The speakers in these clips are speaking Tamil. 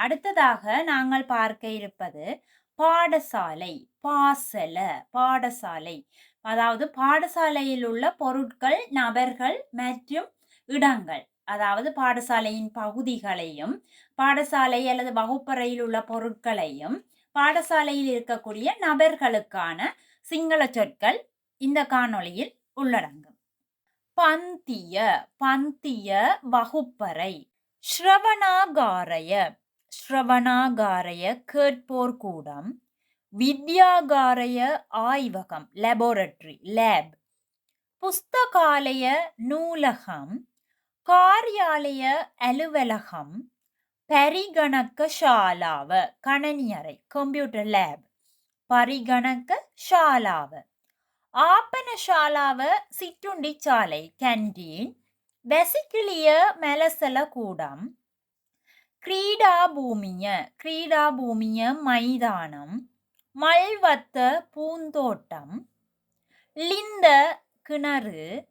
அடுத்ததாக நாங்கள் பார்க்க இருப்பது பாடசாலை. பாசல பாடசாலை. அதாவது பாடசாலையில் உள்ள பொருட்கள், நபர்கள் மற்றும் இடங்கள். அதாவது பாடசாலையின் பகுதிகளையும், பாடசாலை அல்லது வகுப்பறையில் உள்ள பொருட்களையும், பாடசாலையில் இருக்கக்கூடிய நபர்களுக்கான சிங்கள சொற்கள் இந்த காணொளியில் உள்ளடங்கும். பந்திய பந்திய வகுப்பறை. ஸ்ரவணாகாரய ஸ்ரவணாகாரய கேட்போர் கூடம். வித்யாகாரய ஆய்வகம் லெபோரட்டரி லேப். புஸ்தகாலய நூலகம். காரியாலய அலுவலகம். பரிகணக்க ஷாலாவ கணனியறை கம்ப்யூட்டர் லேப். பரிகணக்க ஷாலாவ. ஆப்பனஷாலாவ சிற்றுண்டி சாலை கேன்டீன். வெசிக்கிளிய மெலசல கூடம். கிரீடாபூமிய கிரீடாபூமிய மைதானம். மல்வத்த பூந்தோட்டம். லிந்த கிணறு.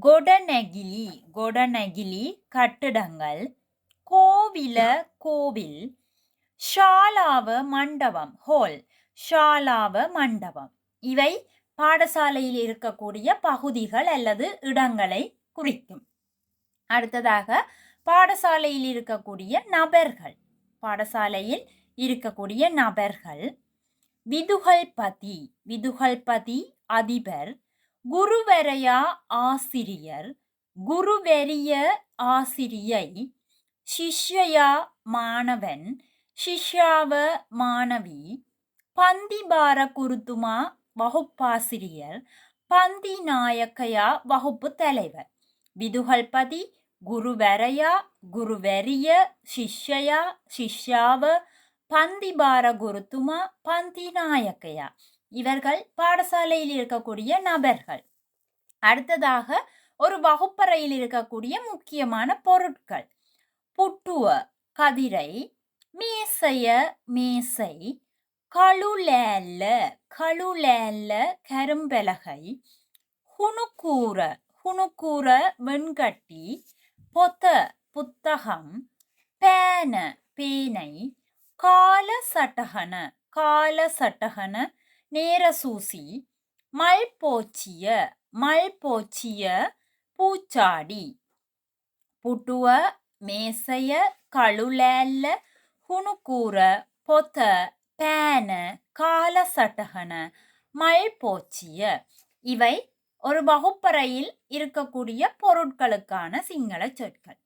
கொடநெகிலி கொடநெகிலி கட்டிடங்கள். கோவில கோவில். ஷாலாவ மண்டபம் ஹோல் ஷாலாவ மண்டபம். இவை பாடசாலையில் இருக்கக்கூடிய பகுதிகள் அல்லது இடங்களை குறிக்கும். அடுத்ததாக பாடசாலையில் இருக்கக்கூடிய நபர்கள். பாடசாலையில் இருக்கக்கூடிய நபர்கள். விதுகல்பதி விதுகல்பதி அதிபர். குருவரையா ஆசிரியர். குருவெரிய ஆசிரியை. சிஷ்யா மாணவன். சிஷ்யாவ மாணவி. பந்திபார குருத்துமா வகுப்பாசிரியர். பந்தி நாயக்கையா வகுப்பு தலைவர். விதுகல்பதி, குருவரையா, குருவெரிய, சிஷ்யா, சிஷ்யாவ, பந்திபார குருத்துமா, பந்தி நாயக்கையா. இவர்கள் பாடசாலையில் இருக்கக்கூடிய நபர்கள். அடுத்ததாக ஒரு வகுப்பறையில் இருக்கக்கூடிய முக்கியமான பொருட்கள். புட்டுவ கதிரை. மேசைய மேசை. கழுலேல்ல கழுலேல்ல கரும்பலகை. ஹுணுக்கூற ஹுணுக்கூற வெண்கட்டி. பொத்த புத்தகம். பேன பேனை. கால சட்டகன கால சட்டகன நேரசூசி. மல்போச்சிய மல்போச்சிய பூச்சாடி. புட்டுவ மேசைய கழுலேல்ல ஹுணுக்கூற பொத்த பேன கால சட்டகன மல்போச்சிய. இவை ஒரு வகுப்பறையில் இருக்கக்கூடிய பொருட்களுக்கான சிங்கள சொற்கள்.